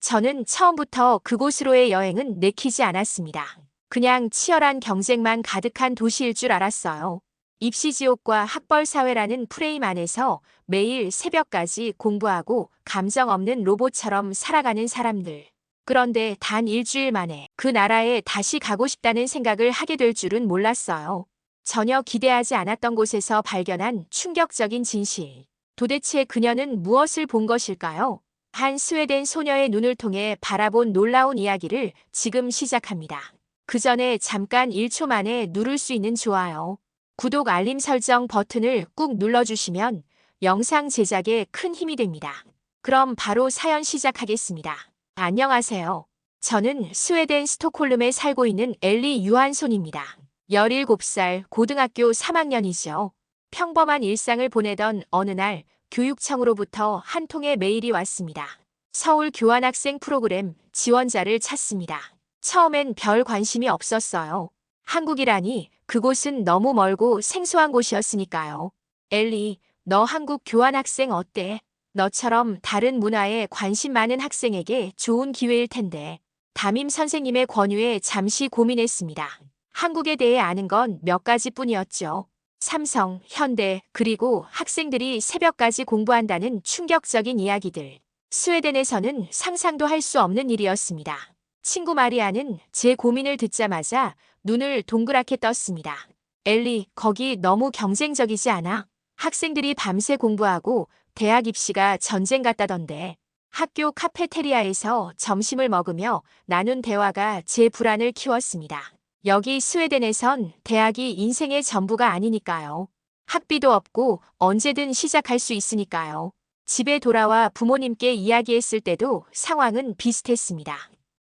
저는 처음부터 그곳으로의 여행은 내키지 않았습니다. 그냥 치열한 경쟁만 가득한 도시일 줄 알았어요. 입시지옥과 학벌사회라는 프레임 안에서 매일 새벽까지 공부하고 감정 없는 로봇처럼 살아가는 사람들. 그런데 단 일주일 만에 그 나라에 다시 가고 싶다는 생각을 하게 될 줄은 몰랐어요. 전혀 기대하지 않았던 곳에서 발견한 충격적인 진실. 도대체 그녀는 무엇을 본 것일까요? 한 스웨덴 소녀의 눈을 통해 바라본 놀라운 이야기를 지금 시작합니다. 그 전에 잠깐 1초 만에 누를 수 있는 좋아요, 구독 알림 설정 버튼을 꾹 눌러주시면 영상 제작에 큰 힘이 됩니다. 그럼 바로 사연 시작하겠습니다. 안녕하세요. 저는 스웨덴 스톡홀름에 살고 있는 엘리 유한손입니다. 17살 고등학교 3학년이죠. 평범한 일상을 보내던 어느 날 교육청으로부터 한 통의 메일이 왔습니다. 서울 교환학생 프로그램 지원자를 찾습니다. 처음엔 별 관심이 없었어요. 한국이라니 그곳은 너무 멀고 생소한 곳이었으니까요. 엘리, 너 한국 교환학생 어때? 너처럼 다른 문화에 관심 많은 학생에게 좋은 기회일 텐데. 담임 선생님의 권유에 잠시 고민했습니다. 한국에 대해 아는 건 몇 가지뿐이었죠. 삼성, 현대, 그리고 학생들이 새벽까지 공부한다는 충격적인 이야기들. 스웨덴에서는 상상도 할 수 없는 일이었습니다. 친구 마리아는 제 고민을 듣자마자 눈을 동그랗게 떴습니다. 엘리, 거기 너무 경쟁적이지 않아? 학생들이 밤새 공부하고 대학 입시가 전쟁 같다던데. 학교 카페테리아에서 점심을 먹으며 나눈 대화가 제 불안을 키웠습니다. 여기 스웨덴에선 대학이 인생의 전부가 아니니까요. 학비도 없고 언제든 시작할 수 있으니까요. 집에 돌아와 부모님께 이야기했을 때도 상황은 비슷했습니다.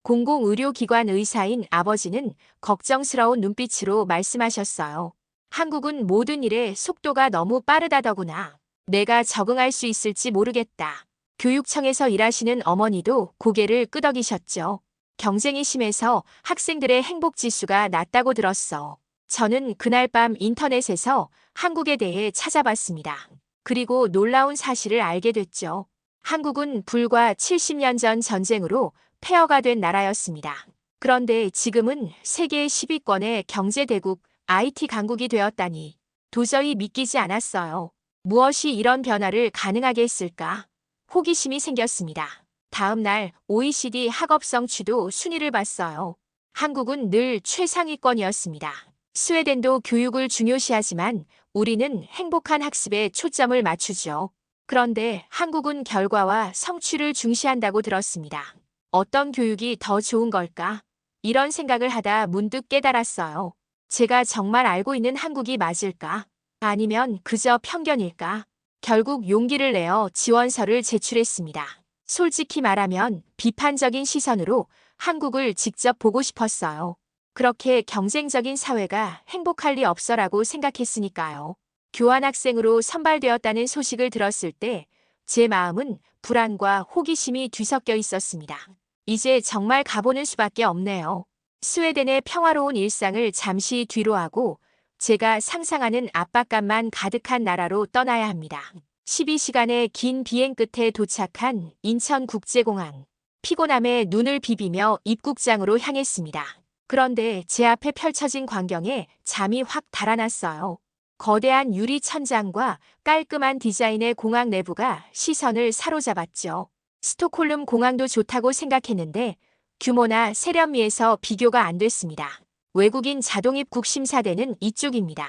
공공의료기관 의사인 아버지는 걱정스러운 눈빛으로 말씀하셨어요. 한국은 모든 일에 속도가 너무 빠르다더구나. 내가 적응할 수 있을지 모르겠다. 교육청에서 일하시는 어머니도 고개를 끄덕이셨죠. 경쟁이 심해서 학생들의 행복지수가 낮다고 들었어. 저는 그날 밤 인터넷에서 한국에 대해 찾아봤습니다. 그리고 놀라운 사실을 알게 됐죠. 한국은 불과 70년 전 전쟁으로 폐허가 된 나라였습니다. 그런데 지금은 세계 10위권의 경제대국 IT 강국이 되었다니 도저히 믿기지 않았어요. 무엇이 이런 변화를 가능하게 했을까? 호기심이 생겼습니다. 다음 날 OECD 학업 성취도 순위를 봤어요. 한국은 늘 최상위권이었습니다. 스웨덴도 교육을 중요시하지만 우리는 행복한 학습에 초점을 맞추죠. 그런데 한국은 결과와 성취를 중시한다고 들었습니다. 어떤 교육이 더 좋은 걸까? 이런 생각을 하다 문득 깨달았어요. 제가 정말 알고 있는 한국이 맞을까? 아니면 그저 편견일까? 결국 용기를 내어 지원서를 제출했습니다. 솔직히 말하면 비판적인 시선으로 한국을 직접 보고 싶었어요. 그렇게 경쟁적인 사회가 행복할 리 없어라고 생각했으니까요. 교환학생으로 선발되었다는 소식을 들었을 때 제 마음은 불안과 호기심이 뒤섞여 있었습니다. 이제 정말 가보는 수밖에 없네요. 스웨덴의 평화로운 일상을 잠시 뒤로 하고 제가 상상하는 압박감만 가득한 나라로 떠나야 합니다. 12시간의 긴 비행 끝에 도착한 인천국제공항. 피곤함에 눈을 비비며 입국장으로 향했습니다. 그런데 제 앞에 펼쳐진 광경에 잠이 확 달아났어요. 거대한 유리 천장과 깔끔한 디자인의 공항 내부가 시선을 사로잡았죠. 스톡홀름 공항도 좋다고 생각했는데 규모나 세련미에서 비교가 안 됐습니다. 외국인 자동입국 심사대는 이쪽입니다.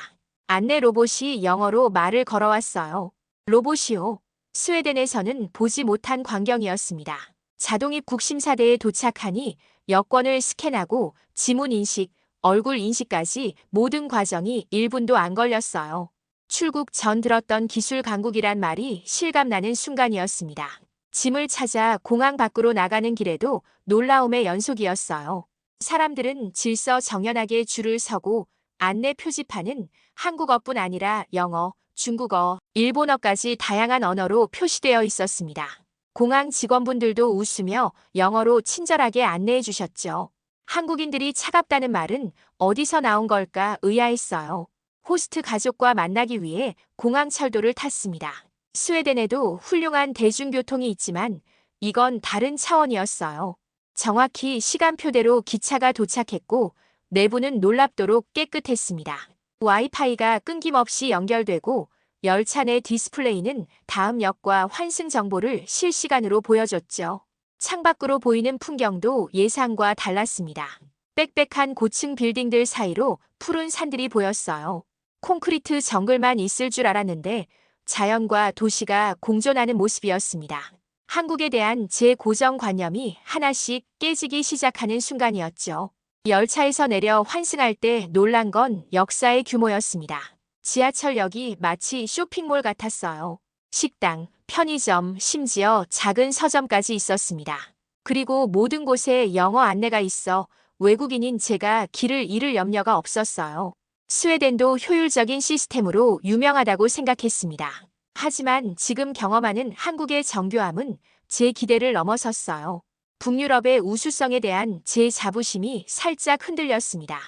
안내 로봇이 영어로 말을 걸어왔어요. 로봇이요. 스웨덴에서는 보지 못한 광경이었습니다. 자동입국 심사대에 도착하니 여권을 스캔하고 지문 인식, 얼굴 인식까지 모든 과정이 1분도 안 걸렸어요. 출국 전 들었던 기술 강국이란 말이 실감나는 순간이었습니다. 짐을 찾아 공항 밖으로 나가는 길에도 놀라움의 연속이었어요. 사람들은 질서정연하게 줄을 서고 안내 표지판은 한국어뿐 아니라 영어, 중국어, 일본어까지 다양한 언어로 표시되어 있었습니다. 공항 직원분들도 웃으며 영어로 친절하게 안내해 주셨죠. 한국인들이 차갑다는 말은 어디서 나온 걸까 의아했어요. 호스트 가족과 만나기 위해 공항 철도를 탔습니다. 스웨덴에도 훌륭한 대중교통이 있지만 이건 다른 차원이었어요. 정확히 시간표대로 기차가 도착했고 내부는 놀랍도록 깨끗했습니다. 와이파이가 끊김없이 연결되고 열차 내 디스플레이는 다음 역과 환승 정보를 실시간으로 보여줬죠. 창밖으로 보이는 풍경도 예상과 달랐습니다. 빽빽한 고층 빌딩들 사이로 푸른 산들이 보였어요. 콘크리트 정글만 있을 줄 알았는데 자연과 도시가 공존하는 모습이었습니다. 한국에 대한 제 고정관념이 하나씩 깨지기 시작하는 순간이었죠. 열차에서 내려 환승할 때 놀란 건 역사의 규모였습니다. 지하철역이 마치 쇼핑몰 같았어요. 식당, 편의점, 심지어 작은 서점까지 있었습니다. 그리고 모든 곳에 영어 안내가 있어 외국인인 제가 길을 잃을 염려가 없었어요. 스웨덴도 효율적인 시스템으로 유명하다고 생각했습니다. 하지만 지금 경험하는 한국의 정교함은 제 기대를 넘어섰어요. 북유럽의 우수성에 대한 제 자부심이 살짝 흔들렸습니다.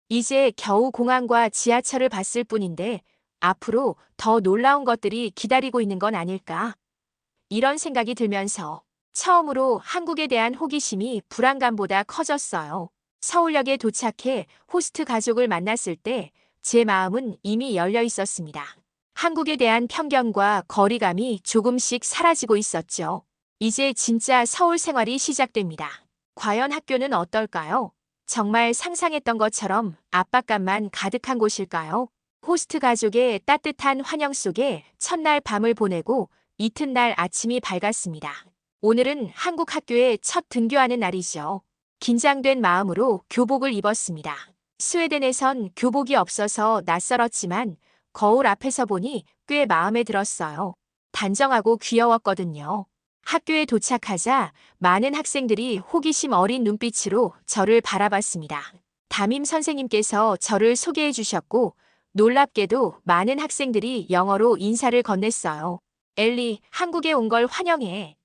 이제 겨우 공항과 지하철을 봤을 뿐인데 앞으로 더 놀라운 것들이 기다리고 있는 건 아닐까? 이런 생각이 들면서 처음으로 한국에 대한 호기심이 불안감보다 커졌어요. 서울역에 도착해 호스트 가족을 만났을 때 제 마음은 이미 열려 있었습니다. 한국에 대한 편견과 거리감이 조금씩 사라지고 있었죠. 이제 진짜 서울 생활이 시작됩니다. 과연 학교는 어떨까요? 정말 상상했던 것처럼 압박감만 가득한 곳일까요? 호스트 가족의 따뜻한 환영 속에 첫날 밤을 보내고 이튿날 아침이 밝았습니다. 오늘은 한국 학교에 첫 등교하는 날이죠. 긴장된 마음으로 교복을 입었습니다. 스웨덴에선 교복이 없어서 낯설었지만 거울 앞에서 보니 꽤 마음에 들었어요. 단정하고 귀여웠거든요. 학교에 도착하자 많은 학생들이 호기심 어린 눈빛으로 저를 바라봤습니다. 담임 선생님께서 저를 소개해 주셨고 놀랍게도 많은 학생들이 영어로 인사를 건넸어요. 엘리, 한국에 온 걸 환영해.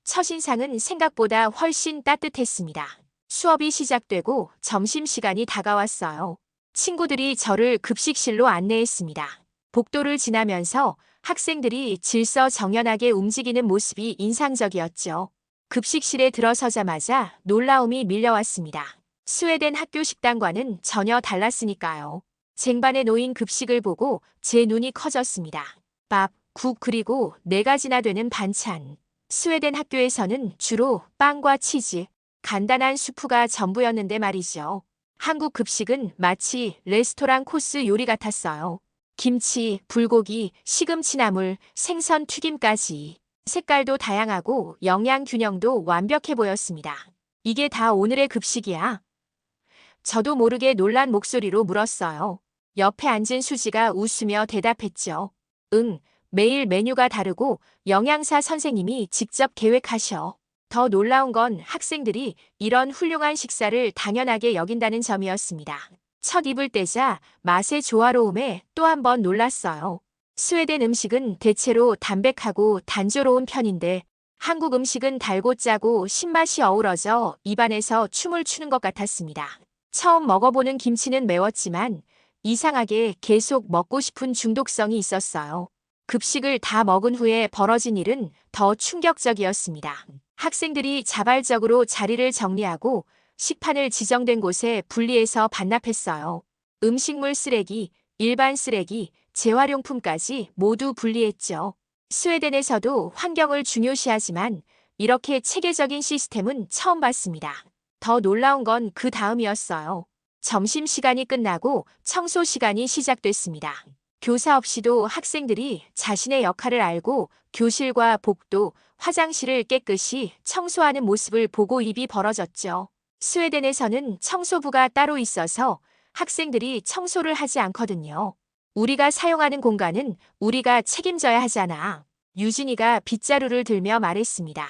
첫인상은 생각보다 훨씬 따뜻했습니다. 수업이 시작되고 점심시간이 다가왔어요. 친구들이 저를 급식실로 안내했습니다. 복도를 지나면서 학생들이 질서정연하게 움직이는 모습이 인상적이었죠. 급식실에 들어서자마자 놀라움이 밀려왔습니다. 스웨덴 학교 식당과는 전혀 달랐으니까요. 쟁반에 놓인 급식을 보고 제 눈이 커졌습니다. 밥, 국 그리고 4가지나 되는 반찬. 스웨덴 학교에서는 주로 빵과 치즈, 간단한 수프가 전부였는데 말이죠. 한국 급식은 마치 레스토랑 코스 요리 같았어요. 김치, 불고기, 시금치나물, 생선 튀김까지. 색깔도 다양하고 영양 균형도 완벽해 보였습니다. 이게 다 오늘의 급식이야? 저도 모르게 놀란 목소리로 물었어요. 옆에 앉은 수지가 웃으며 대답했죠. 응, 매일 메뉴가 다르고 영양사 선생님이 직접 계획하셔. 더 놀라운 건 학생들이 이런 훌륭한 식사를 당연하게 여긴다는 점이었습니다. 첫 입을 떼자 맛의 조화로움에 또 한 번 놀랐어요. 스웨덴 음식은 대체로 담백하고 단조로운 편인데 한국 음식은 달고 짜고 신맛이 어우러져 입안에서 춤을 추는 것 같았습니다. 처음 먹어보는 김치는 매웠지만 이상하게 계속 먹고 싶은 중독성이 있었어요. 급식을 다 먹은 후에 벌어진 일은 더 충격적이었습니다. 학생들이 자발적으로 자리를 정리하고 식판을 지정된 곳에 분리해서 반납했어요. 음식물 쓰레기, 일반 쓰레기, 재활용품까지 모두 분리했죠. 스웨덴에서도 환경을 중요시하지만 이렇게 체계적인 시스템은 처음 봤습니다. 더 놀라운 건 그 다음이었어요. 점심시간이 끝나고 청소 시간이 시작됐습니다. 교사 없이도 학생들이 자신의 역할을 알고 교실과 복도, 화장실을 깨끗이 청소하는 모습을 보고 입이 벌어졌죠. 스웨덴에서는 청소부가 따로 있어서 학생들이 청소를 하지 않거든요. 우리가 사용하는 공간은 우리가 책임져야 하잖아. 유진이가 빗자루를 들며 말했습니다.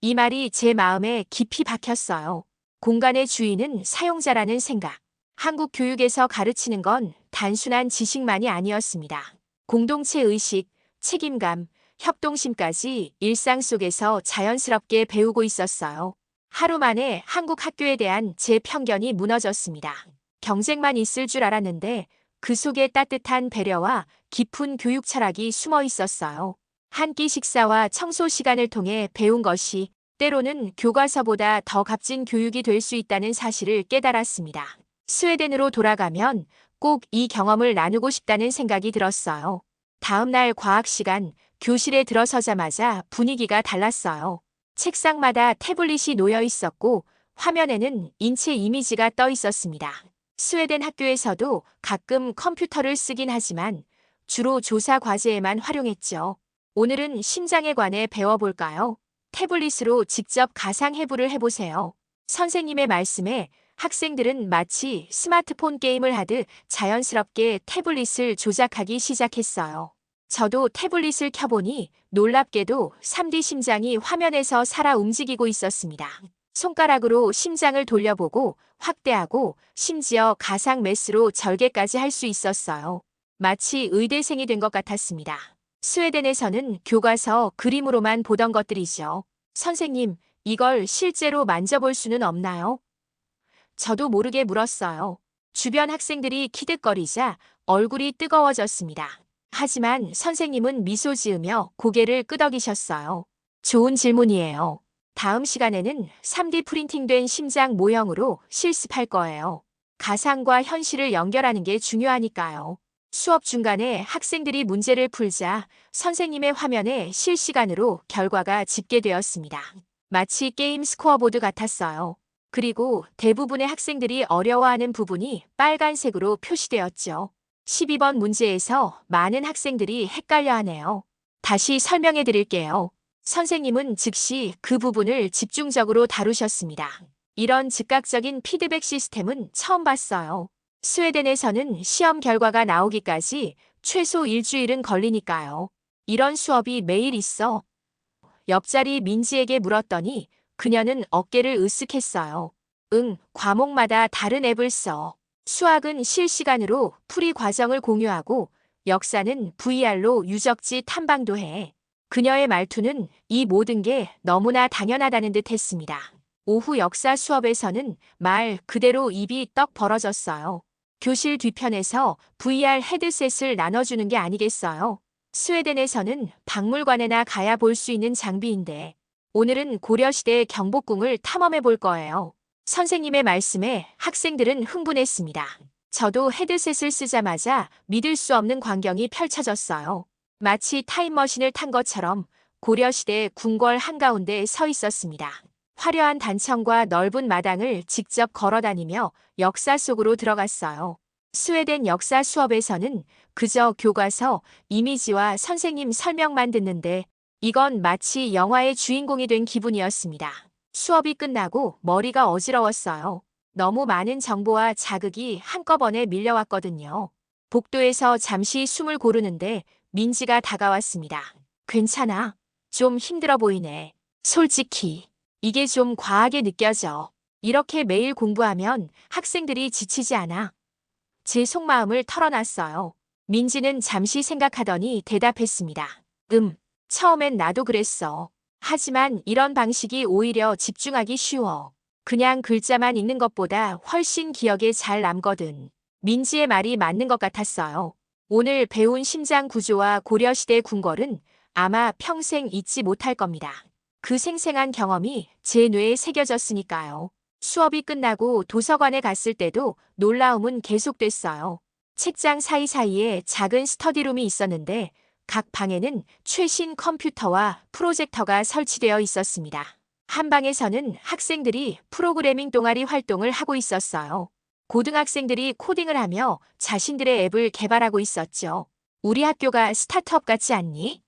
이 말이 제 마음에 깊이 박혔어요. 공간의 주인은 사용자라는 생각. 한국 교육에서 가르치는 건 단순한 지식만이 아니었습니다. 공동체 의식, 책임감, 협동심까지 일상 속에서 자연스럽게 배우고 있었어요. 하루 만에 한국 학교에 대한 제 편견이 무너졌습니다. 경쟁만 있을 줄 알았는데 그 속에 따뜻한 배려와 깊은 교육 철학이 숨어 있었어요. 한 끼 식사와 청소 시간을 통해 배운 것이 때로는 교과서보다 더 값진 교육이 될 수 있다는 사실을 깨달았습니다. 스웨덴으로 돌아가면 꼭 이 경험을 나누고 싶다는 생각이 들었어요. 다음 날 과학 시간, 교실에 들어서자마자 분위기가 달랐어요. 책상마다 태블릿이 놓여 있었고 화면에는 인체 이미지가 떠 있었습니다. 스웨덴 학교에서도 가끔 컴퓨터를 쓰긴 하지만 주로 조사 과제에만 활용했죠. 오늘은 심장에 관해 배워볼까요? 태블릿으로 직접 가상 해부를 해보세요. 선생님의 말씀에 학생들은 마치 스마트폰 게임을 하듯 자연스럽게 태블릿을 조작하기 시작했어요. 저도 태블릿을 켜보니 놀랍게도 3D 심장이 화면에서 살아 움직이고 있었습니다. 손가락으로 심장을 돌려보고 확대하고 심지어 가상 메스로 절개까지 할 수 있었어요. 마치 의대생이 된 것 같았습니다. 스웨덴에서는 교과서 그림으로만 보던 것들이죠. 선생님, 이걸 실제로 만져볼 수는 없나요? 저도 모르게 물었어요. 주변 학생들이 키득거리자 얼굴이 뜨거워졌습니다. 하지만 선생님은 미소 지으며 고개를 끄덕이셨어요. 좋은 질문이에요. 다음 시간에는 3D 프린팅된 심장 모형으로 실습할 거예요. 가상과 현실을 연결하는 게 중요하니까요. 수업 중간에 학생들이 문제를 풀자 선생님의 화면에 실시간으로 결과가 집계되었습니다. 마치 게임 스코어보드 같았어요. 그리고 대부분의 학생들이 어려워하는 부분이 빨간색으로 표시되었죠. 12번 문제에서 많은 학생들이 헷갈려하네요. 다시 설명해 드릴게요. 선생님은 즉시 그 부분을 집중적으로 다루셨습니다. 이런 즉각적인 피드백 시스템은 처음 봤어요. 스웨덴에서는 시험 결과가 나오기까지 최소 일주일은 걸리니까요. 이런 수업이 매일 있어. 옆자리 민지에게 물었더니 그녀는 어깨를 으쓱했어요. 응, 과목마다 다른 앱을 써. 수학은 실시간으로 풀이 과정을 공유하고 역사는 VR로 유적지 탐방도 해. 그녀의 말투는 이 모든 게 너무나 당연하다는 듯 했습니다. 오후 역사 수업에서는 말 그대로 입이 떡 벌어졌어요. 교실 뒤편에서 VR 헤드셋을 나눠주는 게 아니겠어요? 스웨덴에서는 박물관에나 가야 볼 수 있는 장비인데 오늘은 고려시대 경복궁을 탐험해 볼 거예요. 선생님의 말씀에 학생들은 흥분했습니다. 저도 헤드셋을 쓰자마자 믿을 수 없는 광경이 펼쳐졌어요. 마치 타임머신을 탄 것처럼 고려시대 궁궐 한가운데 서 있었습니다. 화려한 단청과 넓은 마당을 직접 걸어다니며 역사 속으로 들어갔어요. 스웨덴 역사 수업에서는 그저 교과서, 이미지와 선생님 설명만 듣는데 이건 마치 영화의 주인공이 된 기분이었습니다. 수업이 끝나고 머리가 어지러웠어요. 너무 많은 정보와 자극이 한꺼번에 밀려왔거든요. 복도에서 잠시 숨을 고르는데 민지가 다가왔습니다. 괜찮아. 좀 힘들어 보이네. 솔직히 이게 좀 과하게 느껴져. 이렇게 매일 공부하면 학생들이 지치지 않아. 제 속마음을 털어놨어요. 민지는 잠시 생각하더니 대답했습니다. 처음엔 나도 그랬어. 하지만 이런 방식이 오히려 집중하기 쉬워. 그냥 글자만 읽는 것보다 훨씬 기억에 잘 남거든. 민지의 말이 맞는 것 같았어요. 오늘 배운 심장 구조와 고려시대 궁궐은 아마 평생 잊지 못할 겁니다. 그 생생한 경험이 제 뇌에 새겨졌으니까요. 수업이 끝나고 도서관에 갔을 때도 놀라움은 계속됐어요. 책장 사이사이에 작은 스터디룸이 있었는데 각 방에는 최신 컴퓨터와 프로젝터가 설치되어 있었습니다. 한 방에서는 학생들이 프로그래밍 동아리 활동을 하고 있었어요. 고등학생들이 코딩을 하며 자신들의 앱을 개발하고 있었죠. 우리 학교가 스타트업 같지 않니?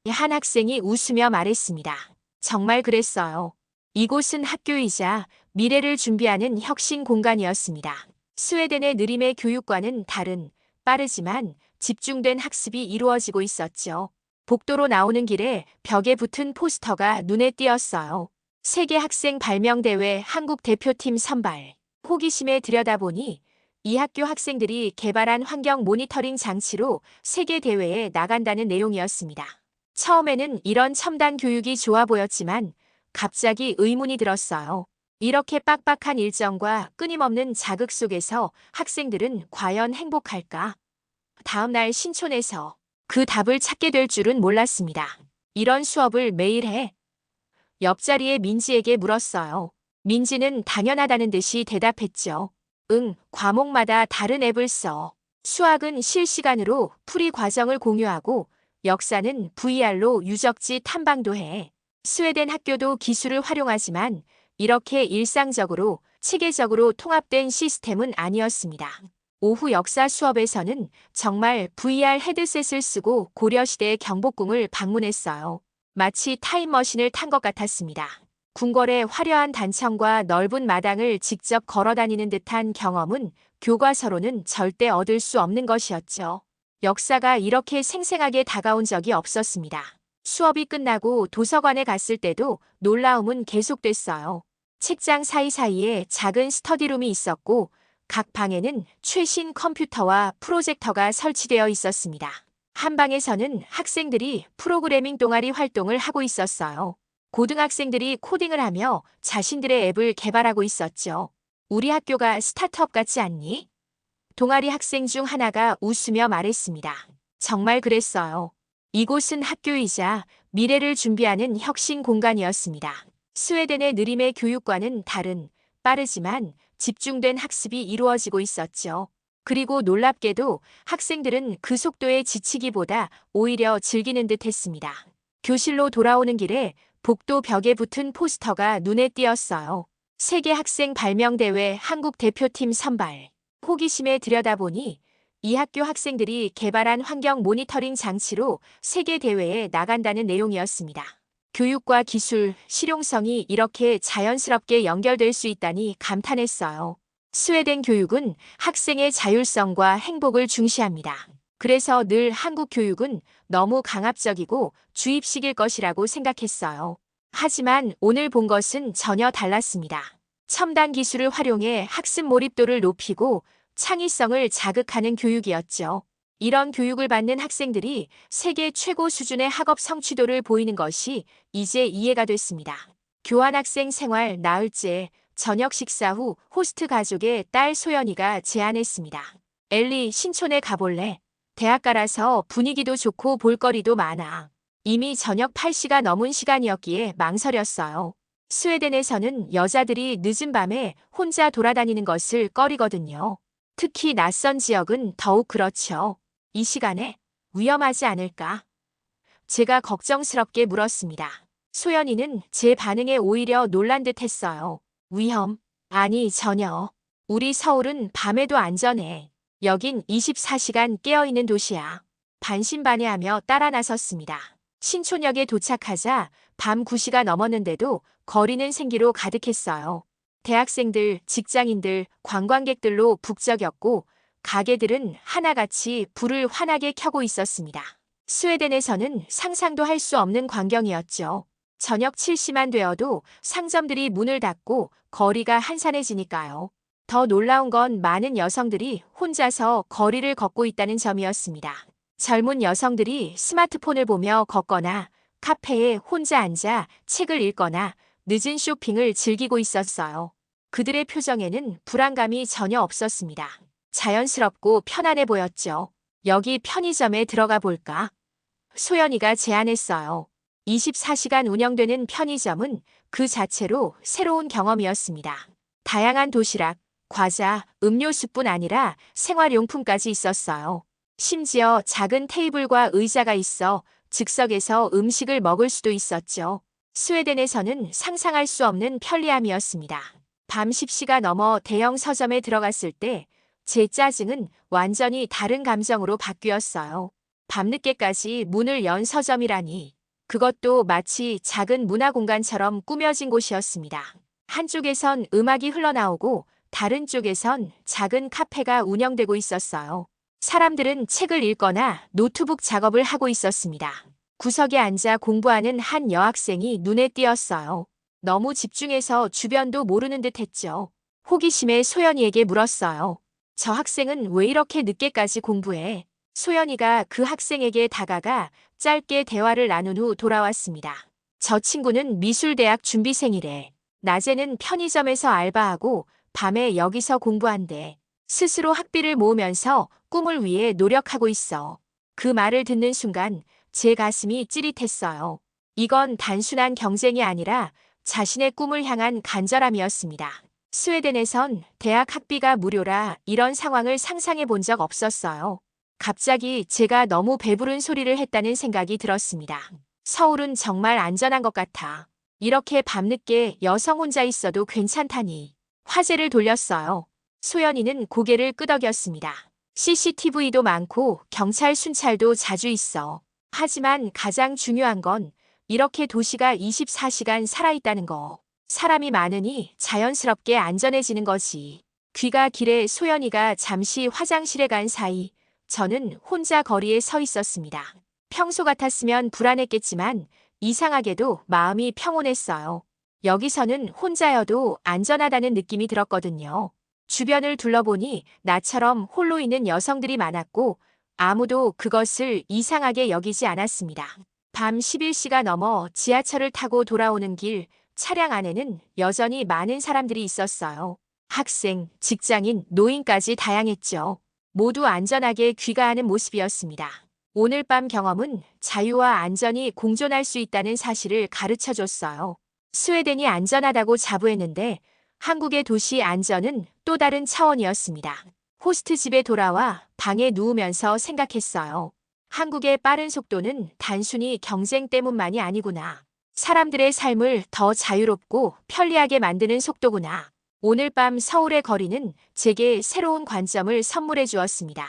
한 학생이 웃으며 말했습니다. 정말 그랬어요. 이곳은 학교이자 미래를 준비하는 혁신 공간이었습니다. 스웨덴의 느림의 교육과는 다른 빠르지만 집중된 학습이 이루어지고 있었죠. 복도로 나오는 길에 벽에 붙은 포스터가 눈에 띄었어요. 세계 학생 발명대회 한국 대표팀 선발. 호기심에 들여다보니 이 학교 학생들이 개발한 환경 모니터링 장치로 세계 대회에 나간다는 내용이었습니다. 처음에는 이런 첨단 교육이 좋아 보였지만 갑자기 의문이 들었어요. 이렇게 빡빡한 일정과 끊임없는 자극 속에서 학생들은 과연 행복할까? 다음 날 신촌에서 그 답을 찾게 될 줄은 몰랐습니다. 이런 수업을 매일 해? 옆자리의 민지에게 물었어요. 민지는 당연하다는 듯이 대답했죠. 응, 과목마다 다른 앱을 써. 수학은 실시간으로 풀이 과정을 공유하고 역사는 VR로 유적지 탐방도 해. 스웨덴 학교도 기술을 활용하지만 이렇게 일상적으로 체계적으로 통합된 시스템은 아니었습니다. 오후 역사 수업에서는 정말 VR 헤드셋을 쓰고 고려시대 경복궁을 방문했어요. 마치 타임머신을 탄 것 같았습니다. 궁궐의 화려한 단청과 넓은 마당을 직접 걸어다니는 듯한 경험은 교과서로는 절대 얻을 수 없는 것이었죠. 역사가 이렇게 생생하게 다가온 적이 없었습니다. 수업이 끝나고 도서관에 갔을 때도 놀라움은 계속됐어요. 책장 사이사이에 작은 스터디룸이 있었고 각 방에는 최신 컴퓨터와 프로젝터가 설치되어 있었습니다. 한 방에서는 학생들이 프로그래밍 동아리 활동을 하고 있었어요. 고등학생들이 코딩을 하며 자신들의 앱을 개발하고 있었죠. 우리 학교가 스타트업 같지 않니? 동아리 학생 중 하나가 웃으며 말했습니다. 정말 그랬어요. 이곳은 학교이자 미래를 준비하는 혁신 공간이었습니다. 스웨덴의 느림의 교육과는 다른 빠르지만 집중된 학습이 이루어지고 있었죠. 그리고 놀랍게도 학생들은 그 속도에 지치기보다 오히려 즐기는 듯 했습니다. 교실로 돌아오는 길에 복도 벽에 붙은 포스터가 눈에 띄었어요. 세계 학생 발명대회 한국 대표팀 선발. 호기심에 들여다보니 이 학교 학생들이 개발한 환경 모니터링 장치로 세계 대회에 나간다는 내용이었습니다. 교육과 기술, 실용성이 이렇게 자연스럽게 연결될 수 있다니 감탄했어요. 스웨덴 교육은 학생의 자율성과 행복을 중시합니다. 그래서 늘 한국 교육은 너무 강압적이고 주입식일 것이라고 생각했어요. 하지만 오늘 본 것은 전혀 달랐습니다. 첨단 기술을 활용해 학습 몰입도를 높이고 창의성을 자극하는 교육이었죠. 이런 교육을 받는 학생들이 세계 최고 수준의 학업 성취도를 보이는 것이 이제 이해가 됐습니다. 교환학생 생활 나흘째 저녁 식사 후 호스트 가족의 딸 소연이가 제안했습니다. 엘리, 신촌에 가볼래? 대학가라서 분위기도 좋고 볼거리도 많아. 이미 저녁 8시가 넘은 시간이었기에 망설였어요. 스웨덴에서는 여자들이 늦은 밤에 혼자 돌아다니는 것을 꺼리거든요. 특히 낯선 지역은 더욱 그렇죠. 이 시간에 위험하지 않을까? 제가 걱정스럽게 물었습니다. 소연이는 제 반응에 오히려 놀란 듯 했어요. 위험? 아니, 전혀. 우리 서울은 밤에도 안전해. 여긴 24시간 깨어있는 도시야. 반신반의하며 따라 나섰습니다. 신촌역에 도착하자 밤 9시가 넘었는데도 거리는 생기로 가득했어요. 대학생들, 직장인들, 관광객들로 북적였고 가게들은 하나같이 불을 환하게 켜고 있었습니다. 스웨덴에서는 상상도 할 수 없는 광경이었죠. 저녁 7시만 되어도 상점들이 문을 닫고 거리가 한산해지니까요. 더 놀라운 건 많은 여성들이 혼자서 거리를 걷고 있다는 점이었습니다. 젊은 여성들이 스마트폰을 보며 걷거나 카페에 혼자 앉아 책을 읽거나 늦은 쇼핑을 즐기고 있었어요. 그들의 표정에는 불안감이 전혀 없었습니다. 자연스럽고 편안해 보였죠. 여기 편의점에 들어가 볼까? 소연이가 제안했어요. 24시간 운영되는 편의점은 그 자체로 새로운 경험이었습니다. 다양한 도시락, 과자, 음료수뿐 아니라 생활용품까지 있었어요. 심지어 작은 테이블과 의자가 있어 즉석에서 음식을 먹을 수도 있었죠. 스웨덴에서는 상상할 수 없는 편리함이었습니다. 밤 10시가 넘어 대형 서점에 들어갔을 때 제 짜증은 완전히 다른 감정으로 바뀌었어요. 밤늦게까지 문을 연 서점이라니. 그것도 마치 작은 문화공간처럼 꾸며진 곳이었습니다. 한쪽에선 음악이 흘러나오고 다른 쪽에선 작은 카페가 운영되고 있었어요. 사람들은 책을 읽거나 노트북 작업을 하고 있었습니다. 구석에 앉아 공부하는 한 여학생이 눈에 띄었어요. 너무 집중해서 주변도 모르는 듯 했죠. 호기심에 소연이에게 물었어요. 저 학생은 왜 이렇게 늦게까지 공부해? 소연이가 그 학생에게 다가가 짧게 대화를 나눈 후 돌아왔습니다. 저 친구는 미술대학 준비생이래. 낮에는 편의점에서 알바하고 밤에 여기서 공부한대. 스스로 학비를 모으면서 꿈을 위해 노력하고 있어. 그 말을 듣는 순간 제 가슴이 찌릿했어요. 이건 단순한 경쟁이 아니라 자신의 꿈을 향한 간절함이었습니다. 스웨덴에선 대학 학비가 무료라 이런 상황을 상상해 본 적 없었어요. 갑자기 제가 너무 배부른 소리를 했다는 생각이 들었습니다. 서울은 정말 안전한 것 같아. 이렇게 밤늦게 여성 혼자 있어도 괜찮다니. 화제를 돌렸어요. 소연이는 고개를 끄덕였습니다. CCTV도 많고 경찰 순찰도 자주 있어. 하지만 가장 중요한 건 이렇게 도시가 24시간 살아있다는 거. 사람이 많으니 자연스럽게 안전해지는 거지. 귀가 길에 소연이가 잠시 화장실에 간 사이 저는 혼자 거리에 서 있었습니다. 평소 같았으면 불안했겠지만 이상하게도 마음이 평온했어요. 여기서는 혼자여도 안전하다는 느낌이 들었거든요. 주변을 둘러보니 나처럼 홀로 있는 여성들이 많았고 아무도 그것을 이상하게 여기지 않았습니다. 밤 11시가 넘어 지하철을 타고 돌아오는 길, 차량 안에는 여전히 많은 사람들이 있었어요. 학생, 직장인, 노인까지 다양했죠. 모두 안전하게 귀가하는 모습이었습니다. 오늘 밤 경험은 자유와 안전이 공존할 수 있다는 사실을 가르쳐 줬어요. 스웨덴이 안전하다고 자부했는데 한국의 도시 안전은 또 다른 차원이었습니다. 호스트 집에 돌아와 방에 누우면서 생각했어요. 한국의 빠른 속도는 단순히 경쟁 때문만이 아니구나. 사람들의 삶을 더 자유롭고 편리하게 만드는 속도구나. 오늘 밤 서울의 거리는 제게 새로운 관점을 선물해 주었습니다.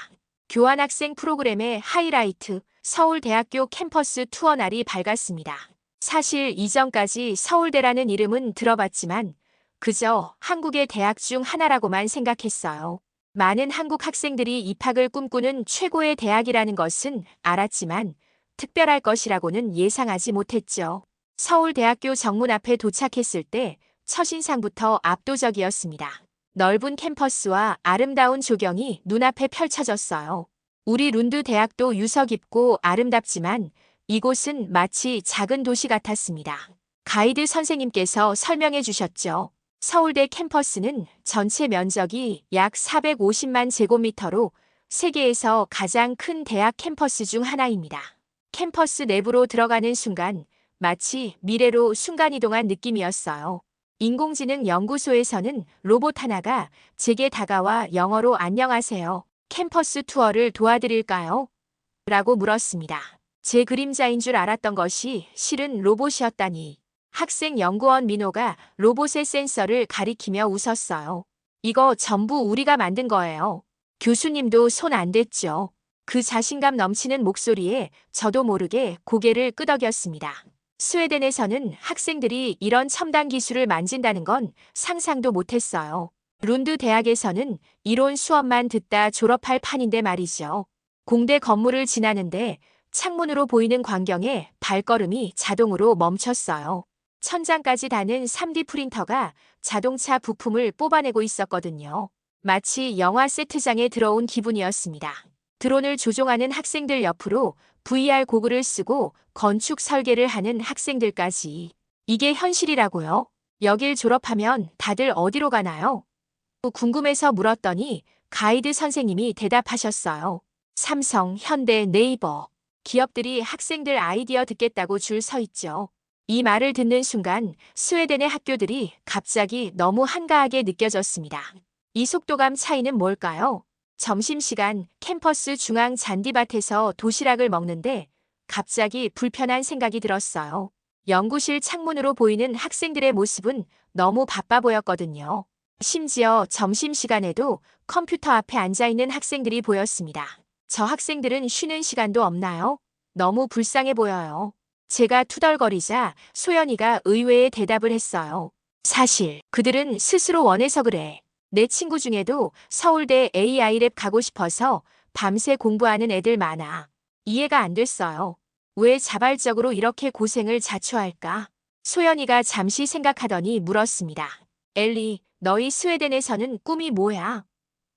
교환학생 프로그램의 하이라이트, 서울대학교 캠퍼스 투어 날이 밝았습니다. 사실 이전까지 서울대라는 이름은 들어봤지만 그저 한국의 대학 중 하나라고만 생각했어요. 많은 한국 학생들이 입학을 꿈꾸는 최고의 대학이라는 것은 알았지만 특별할 것이라고는 예상하지 못했죠. 서울대학교 정문 앞에 도착했을 때 첫인상부터 압도적이었습니다. 넓은 캠퍼스와 아름다운 조경이 눈앞에 펼쳐졌어요. 우리 룬드 대학도 유서 깊고 아름답지만 이곳은 마치 작은 도시 같았습니다. 가이드 선생님께서 설명해 주셨죠. 서울대 캠퍼스는 전체 면적이 약 450만 제곱미터로 세계에서 가장 큰 대학 캠퍼스 중 하나입니다. 캠퍼스 내부로 들어가는 순간 마치 미래로 순간이동한 느낌이었어요. 인공지능 연구소에서는 로봇 하나가 제게 다가와 영어로 안녕하세요. 캠퍼스 투어를 도와드릴까요? 라고 물었습니다. 제 그림자인 줄 알았던 것이 실은 로봇이었다니. 학생 연구원 민호가 로봇의 센서를 가리키며 웃었어요. 이거 전부 우리가 만든 거예요. 교수님도 손 안 댔죠. 그 자신감 넘치는 목소리에 저도 모르게 고개를 끄덕였습니다. 스웨덴에서는 학생들이 이런 첨단 기술을 만진다는 건 상상도 못했어요. 룬드 대학에서는 이론 수업만 듣다 졸업할 판인데 말이죠. 공대 건물을 지나는데 창문으로 보이는 광경에 발걸음이 자동으로 멈췄어요. 천장까지 다는 3D 프린터가 자동차 부품을 뽑아내고 있었거든요. 마치 영화 세트장에 들어온 기분이었습니다. 드론을 조종하는 학생들 옆으로 VR 고글을 쓰고 건축 설계를 하는 학생들까지. 이게 현실이라고요? 여길 졸업하면 다들 어디로 가나요? 궁금해서 물었더니 가이드 선생님이 대답하셨어요. 삼성, 현대, 네이버. 기업들이 학생들 아이디어 듣겠다고 줄 서 있죠. 이 말을 듣는 순간 스웨덴의 학교들이 갑자기 너무 한가하게 느껴졌습니다. 이 속도감 차이는 뭘까요? 점심시간 캠퍼스 중앙 잔디밭에서 도시락을 먹는데 갑자기 불편한 생각이 들었어요. 연구실 창문으로 보이는 학생들의 모습은 너무 바빠 보였거든요. 심지어 점심시간에도 컴퓨터 앞에 앉아있는 학생들이 보였습니다. 저 학생들은 쉬는 시간도 없나요? 너무 불쌍해 보여요. 제가 투덜거리자 소연이가 의외의 대답을 했어요. 사실 그들은 스스로 원해서 그래. 내 친구 중에도 서울대 AI랩 가고 싶어서 밤새 공부하는 애들 많아. 이해가 안 됐어요. 왜 자발적으로 이렇게 고생을 자초할까? 소연이가 잠시 생각하더니 물었습니다. 엘리, 너희 스웨덴에서는 꿈이 뭐야?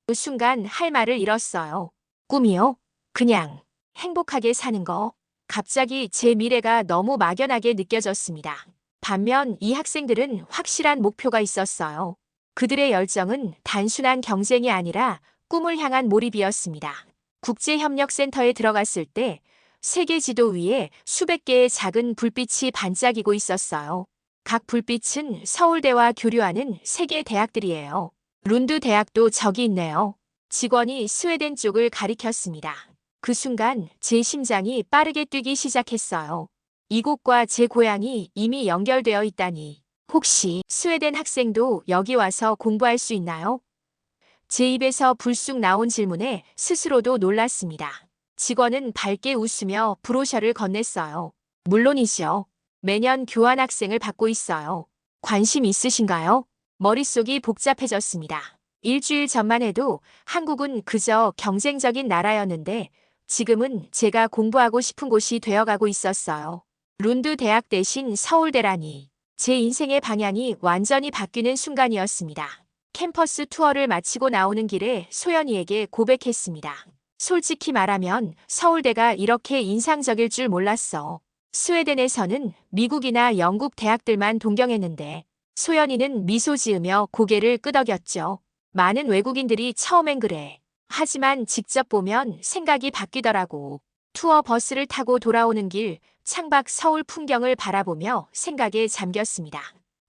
그 순간 할 말을 잃었어요. 꿈이요? 그냥 행복하게 사는 거. 갑자기 제 미래가 너무 막연하게 느껴졌습니다. 반면 이 학생들은 확실한 목표가 있었어요. 그들의 열정은 단순한 경쟁이 아니라 꿈을 향한 몰입이었습니다. 국제협력센터에 들어갔을 때 세계 지도 위에 수백 개의 작은 불빛이 반짝이고 있었어요. 각 불빛은 서울대와 교류하는 세계 대학들이에요. 룬드 대학도 저기 있네요. 직원이 스웨덴 쪽을 가리켰습니다. 그 순간 제 심장이 빠르게 뛰기 시작했어요. 이곳과 제 고향이 이미 연결되어 있다니. 혹시 스웨덴 학생도 여기 와서 공부할 수 있나요? 제 입에서 불쑥 나온 질문에 스스로도 놀랐습니다. 직원은 밝게 웃으며 브로셔를 건넸어요. 물론이죠. 매년 교환학생을 받고 있어요. 관심 있으신가요? 머릿속이 복잡해졌습니다. 일주일 전만 해도 한국은 그저 경쟁적인 나라였는데 지금은 제가 공부하고 싶은 곳이 되어가고 있었어요. 룬드 대학 대신 서울대라니. 제 인생의 방향이 완전히 바뀌는 순간이었습니다. 캠퍼스 투어를 마치고 나오는 길에 소연이에게 고백했습니다. 솔직히 말하면 서울대가 이렇게 인상적일 줄 몰랐어. 스웨덴에서는 미국이나 영국 대학들만 동경했는데 소연이는 미소 지으며 고개를 끄덕였죠. 많은 외국인들이 처음엔 그래. 하지만 직접 보면 생각이 바뀌더라고. 투어 버스를 타고 돌아오는 길 창밖 서울 풍경을 바라보며 생각에 잠겼습니다.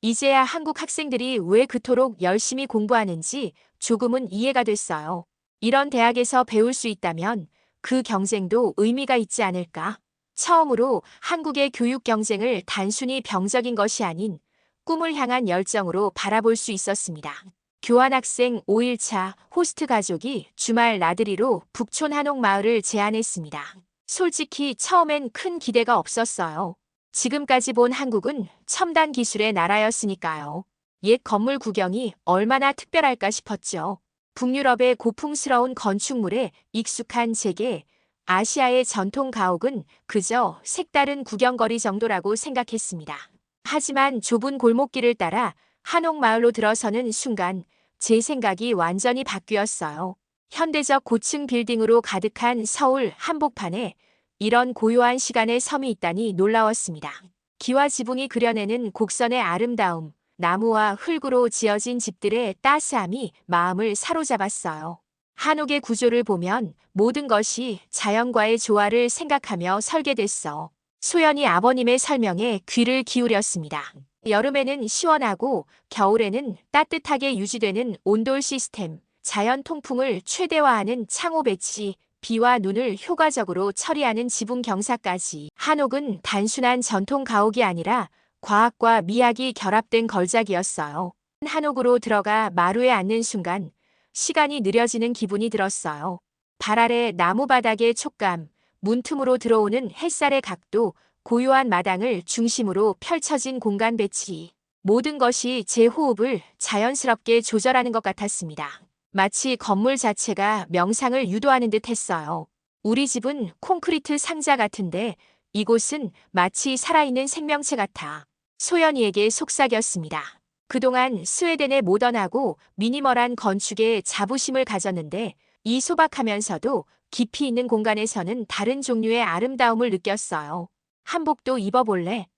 이제야 한국 학생들이 왜 그토록 열심히 공부하는지 조금은 이해가 됐어요. 이런 대학에서 배울 수 있다면 그 경쟁도 의미가 있지 않을까? 처음으로 한국의 교육 경쟁을 단순히 병적인 것이 아닌 꿈을 향한 열정으로 바라볼 수 있었습니다. 교환학생 5일차 호스트 가족이 주말 나들이로 북촌 한옥마을을 제안했습니다. 솔직히 처음엔 큰 기대가 없었어요. 지금까지 본 한국은 첨단 기술의 나라였으니까요. 옛 건물 구경이 얼마나 특별할까 싶었죠. 북유럽의 고풍스러운 건축물에 익숙한 제게 아시아의 전통 가옥은 그저 색다른 구경거리 정도라고 생각했습니다. 하지만 좁은 골목길을 따라 한옥마을로 들어서는 순간 제 생각이 완전히 바뀌었어요. 현대적 고층 빌딩으로 가득한 서울 한복판에 이런 고요한 시간의 섬이 있다니 놀라웠습니다. 기와 지붕이 그려내는 곡선의 아름다움, 나무와 흙으로 지어진 집들의 따스함이 마음을 사로잡았어요. 한옥의 구조를 보면 모든 것이 자연과의 조화를 생각하며 설계됐어. 소연이 아버님의 설명에 귀를 기울였습니다. 여름에는 시원하고 겨울에는 따뜻하게 유지되는 온돌 시스템, 자연 통풍을 최대화하는 창호 배치, 비와 눈을 효과적으로 처리하는 지붕 경사까지. 한옥은 단순한 전통 가옥이 아니라 과학과 미학이 결합된 걸작이었어요. 한옥으로 들어가 마루에 앉는 순간 시간이 느려지는 기분이 들었어요. 발 아래 나무 바닥의 촉감, 문틈으로 들어오는 햇살의 각도, 고요한 마당을 중심으로 펼쳐진 공간 배치. 모든 것이 제 호흡을 자연스럽게 조절하는 것 같았습니다. 마치 건물 자체가 명상을 유도하는 듯 했어요. 우리 집은 콘크리트 상자 같은데 이곳은 마치 살아있는 생명체 같아. 소연이에게 속삭였습니다. 그동안 스웨덴의 모던하고 미니멀한 건축에 자부심을 가졌는데 이 소박하면서도 깊이 있는 공간에서는 다른 종류의 아름다움을 느꼈어요. 한복도 입어볼래?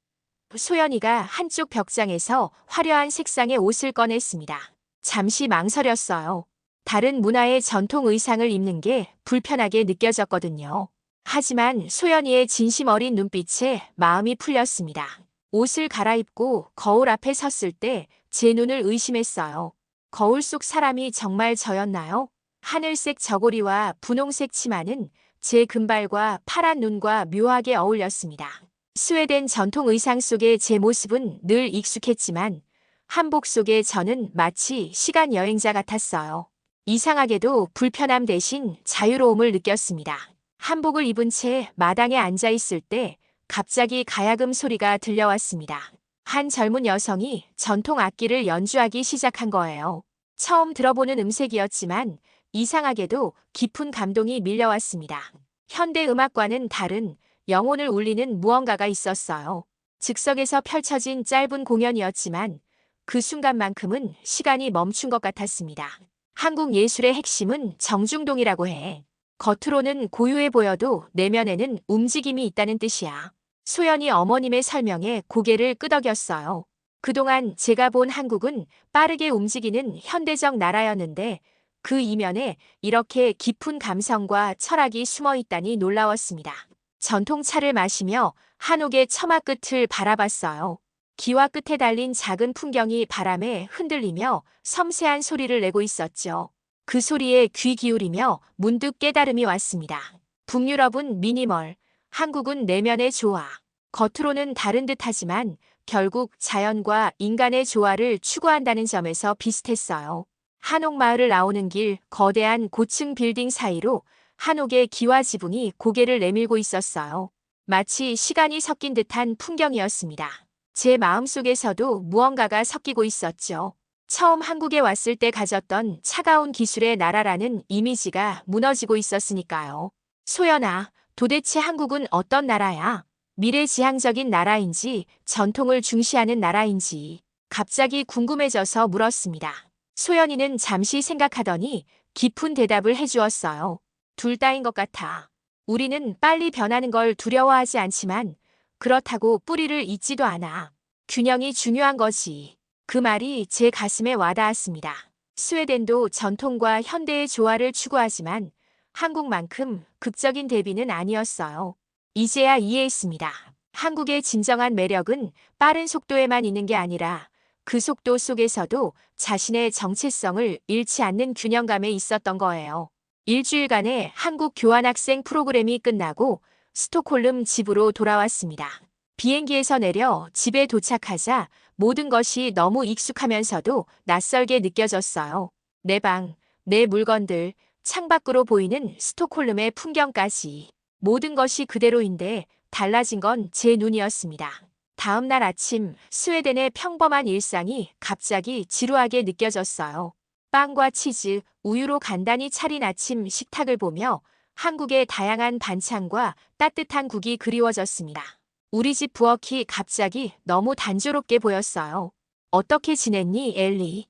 소연이가 한쪽 벽장에서 화려한 색상의 옷을 꺼냈습니다. 잠시 망설였어요. 다른 문화의 전통 의상을 입는 게 불편하게 느껴졌거든요. 하지만 소연이의 진심 어린 눈빛에 마음이 풀렸습니다. 옷을 갈아입고 거울 앞에 섰을 때 제 눈을 의심했어요. 거울 속 사람이 정말 저였나요? 하늘색 저고리와 분홍색 치마는 제 금발과 파란 눈과 묘하게 어울렸습니다. 스웨덴 전통 의상 속의 제 모습은 늘 익숙했지만 한복 속의 저는 마치 시간 여행자 같았어요. 이상하게도 불편함 대신 자유로움을 느꼈습니다. 한복을 입은 채 마당에 앉아 있을 때 갑자기 가야금 소리가 들려왔습니다. 한 젊은 여성이 전통 악기를 연주하기 시작한 거예요. 처음 들어보는 음색이었지만 이상하게도 깊은 감동이 밀려왔습니다. 현대 음악과는 다른 영혼을 울리는 무언가가 있었어요. 즉석에서 펼쳐진 짧은 공연이었지만 그 순간만큼은 시간이 멈춘 것 같았습니다. 한국 예술의 핵심은 정중동이라고 해. 겉으로는 고요해 보여도 내면에는 움직임이 있다는 뜻이야. 소연이 어머님의 설명에 고개를 끄덕였어요. 그동안 제가 본 한국은 빠르게 움직이는 현대적 나라였는데 그 이면에 이렇게 깊은 감성과 철학이 숨어 있다니 놀라웠습니다. 전통차를 마시며 한옥의 처마 끝을 바라봤어요. 기와 끝에 달린 작은 풍경이 바람에 흔들리며 섬세한 소리를 내고 있었죠. 그 소리에 귀 기울이며 문득 깨달음이 왔습니다. 북유럽은 미니멀, 한국은 내면의 조화. 겉으로는 다른 듯하지만 결국 자연과 인간의 조화를 추구한다는 점에서 비슷했어요. 한옥마을을 나오는 길, 거대한 고층 빌딩 사이로 한옥의 기와 지붕이 고개를 내밀고 있었어요. 마치 시간이 섞인 듯한 풍경이었습니다. 제 마음속에서도 무언가가 섞이고 있었죠. 처음 한국에 왔을 때 가졌던 차가운 기술의 나라라는 이미지가 무너지고 있었으니까요. 소연아, 도대체 한국은 어떤 나라야? 미래지향적인 나라인지 전통을 중시하는 나라인지 갑자기 궁금해져서 물었습니다. 소연이는 잠시 생각하더니 깊은 대답을 해주었어요. 둘 다인 것 같아. 우리는 빨리 변하는 걸 두려워하지 않지만 그렇다고 뿌리를 잇지도 않아. 균형이 중요한 거지. 그 말이 제 가슴에 와닿았습니다. 스웨덴도 전통과 현대의 조화를 추구하지만 한국만큼 극적인 대비는 아니었어요. 이제야 이해했습니다. 한국의 진정한 매력은 빠른 속도에만 있는 게 아니라 그 속도 속에서도 자신의 정체성을 잃지 않는 균형감에 있었던 거예요. 일주일간의 한국 교환학생 프로그램이 끝나고 스톡홀름 집으로 돌아왔습니다. 비행기에서 내려 집에 도착하자 모든 것이 너무 익숙하면서도 낯설게 느껴졌어요. 내 방, 내 물건들, 창밖으로 보이는 스톡홀름의 풍경까지. 모든 것이 그대로인데 달라진 건 제 눈이었습니다. 다음 날 아침 스웨덴의 평범한 일상이 갑자기 지루하게 느껴졌어요. 빵과 치즈, 우유로 간단히 차린 아침 식탁을 보며 한국의 다양한 반찬과 따뜻한 국이 그리워졌습니다. 우리 집 부엌이 갑자기 너무 단조롭게 보였어요. 어떻게 지냈니, 엘리?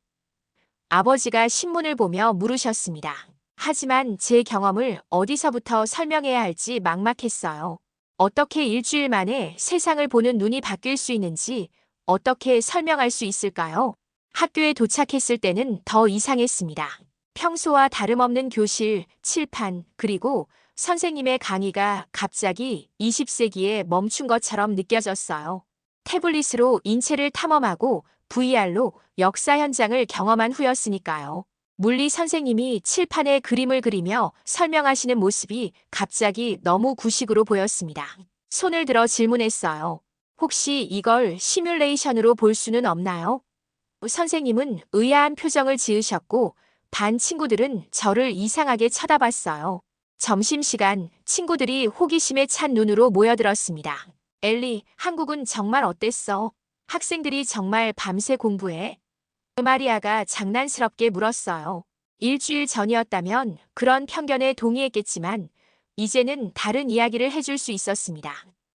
아버지가 신문을 보며 물으셨습니다. 하지만 제 경험을 어디서부터 설명해야 할지 막막했어요. 어떻게 일주일 만에 세상을 보는 눈이 바뀔 수 있는지 어떻게 설명할 수 있을까요? 학교에 도착했을 때는 더 이상했습니다. 평소와 다름없는 교실, 칠판, 그리고 선생님의 강의가 갑자기 20세기에 멈춘 것처럼 느껴졌어요. 태블릿으로 인체를 탐험하고 VR로 역사 현장을 경험한 후였으니까요. 물리 선생님이 칠판에 그림을 그리며 설명하시는 모습이 갑자기 너무 구식으로 보였습니다. 손을 들어 질문했어요. 혹시 이걸 시뮬레이션으로 볼 수는 없나요? 선생님은 의아한 표정을 지으셨고 반 친구들은 저를 이상하게 쳐다봤어요. 점심시간 친구들이 호기심에 찬 눈으로 모여들었습니다. 엘리, 한국은 정말 어땠어? 학생들이 정말 밤새 공부해? 마리아가 장난스럽게 물었어요. 일주일 전이었다면 그런 편견에 동의했겠지만 이제는 다른 이야기를 해줄 수 있었습니다.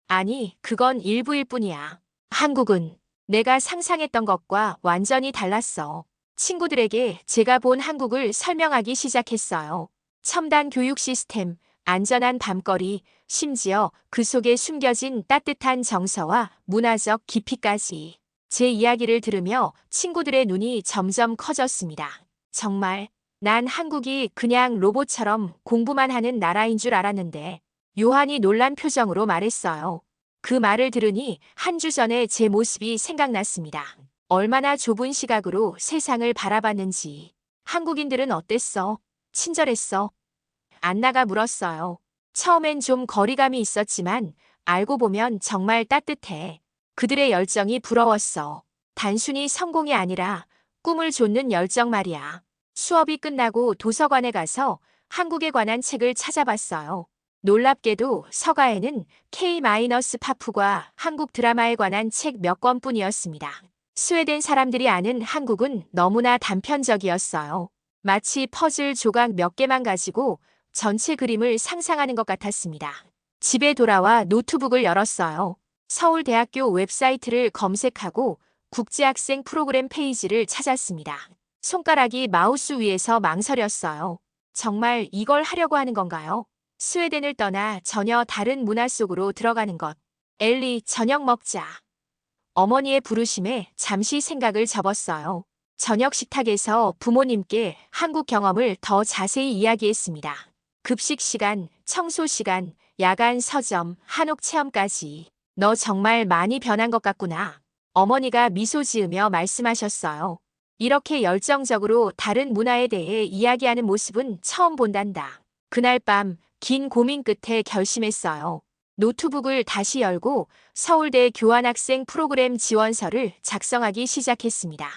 아니, 그건 일부일 뿐이야. 한국은 내가 상상했던 것과 완전히 달랐어. 친구들에게 제가 본 한국을 설명하기 시작했어요. 첨단 교육 시스템, 안전한 밤거리, 심지어 그 속에 숨겨진 따뜻한 정서와 문화적 깊이까지. 제 이야기를 들으며 친구들의 눈이 점점 커졌습니다. 정말 난 한국이 그냥 로봇처럼 공부만 하는 나라인 줄 알았는데 요한이 놀란 표정으로 말했어요. 그 말을 들으니 한 주 전에 제 모습이 생각났습니다. 얼마나 좁은 시각으로 세상을 바라봤는지. 한국인들은 어땠어? 친절했어? 안나가 물었어요. 처음엔 좀 거리감이 있었지만 알고 보면 정말 따뜻해. 그들의 열정이 부러웠어. 단순히 성공이 아니라 꿈을 좇는 열정 말이야. 수업이 끝나고 도서관에 가서 한국에 관한 책을 찾아봤어요. 놀랍게도 서가에는 K-파프과 한국 드라마에 관한 책 몇 권뿐이었습니다. 스웨덴 사람들이 아는 한국은 너무나 단편적이었어요. 마치 퍼즐 조각 몇 개만 가지고 전체 그림을 상상하는 것 같았습니다. 집에 돌아와 노트북을 열었어요. 서울대학교 웹사이트를 검색하고 국제학생 프로그램 페이지를 찾았습니다. 손가락이 마우스 위에서 망설였어요. 정말 이걸 하려고 하는 건가요? 스웨덴을 떠나 전혀 다른 문화 속으로 들어가는 것. 엘리, 저녁 먹자. 어머니의 부르심에 잠시 생각을 접었어요. 저녁 식탁에서 부모님께 한국 경험을 더 자세히 이야기했습니다. 급식 시간, 청소 시간, 야간 서점, 한옥 체험까지. 너 정말 많이 변한 것 같구나. 어머니가 미소 지으며 말씀하셨어요. 이렇게 열정적으로 다른 문화에 대해 이야기하는 모습은 처음 본단다. 그날 밤 긴 고민 끝에 결심했어요. 노트북을 다시 열고 서울대 교환학생 프로그램 지원서를 작성하기 시작했습니다.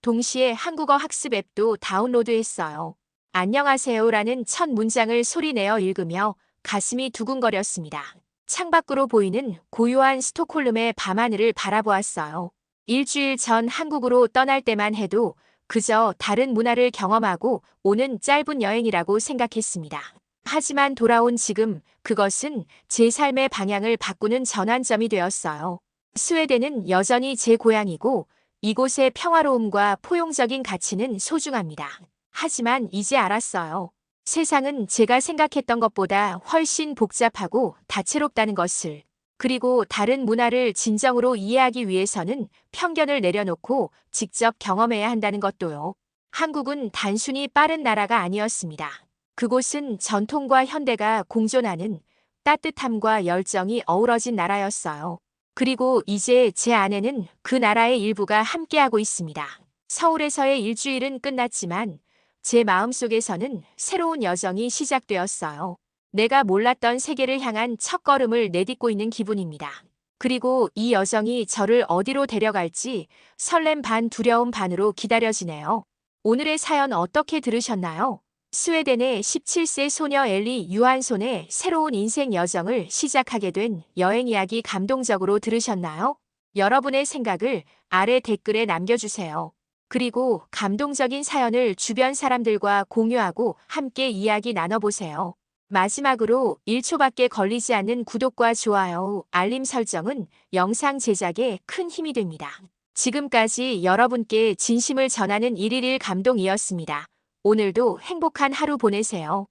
동시에 한국어 학습 앱도 다운로드했어요. 안녕하세요라는 첫 문장을 소리내어 읽으며 가슴이 두근거렸습니다. 창밖으로 보이는 고요한 스톡홀름의 밤하늘을 바라보았어요. 일주일 전 한국으로 떠날 때만 해도 그저 다른 문화를 경험하고 오는 짧은 여행이라고 생각했습니다. 하지만 돌아온 지금 그것은 제 삶의 방향을 바꾸는 전환점이 되었어요. 스웨덴은 여전히 제 고향이고 이곳의 평화로움과 포용적인 가치는 소중합니다. 하지만 이제 알았어요. 세상은 제가 생각했던 것보다 훨씬 복잡하고 다채롭다는 것을. 그리고 다른 문화를 진정으로 이해하기 위해서는 편견을 내려놓고 직접 경험해야 한다는 것도요. 한국은 단순히 빠른 나라가 아니었습니다. 그곳은 전통과 현대가 공존하는 따뜻함과 열정이 어우러진 나라였어요. 그리고 이제 제 아내는 그 나라의 일부가 함께하고 있습니다. 서울에서의 일주일은 끝났지만 제 마음속에서는 새로운 여정이 시작되었어요. 내가 몰랐던 세계를 향한 첫걸음을 내딛고 있는 기분입니다. 그리고 이 여정이 저를 어디로 데려갈지 설렘 반 두려움 반으로 기다려지네요. 오늘의 사연 어떻게 들으셨나요? 스웨덴의 17세 소녀 엘리 유한손의 새로운 인생 여정을 시작하게 된 여행 이야기 감동적으로 들으셨나요? 여러분의 생각을 아래 댓글에 남겨주세요. 그리고 감동적인 사연을 주변 사람들과 공유하고 함께 이야기 나눠보세요. 마지막으로 1초밖에 걸리지 않는 구독과 좋아요, 알림 설정은 영상 제작에 큰 힘이 됩니다. 지금까지 여러분께 진심을 전하는 111 감동이었습니다. 오늘도 행복한 하루 보내세요.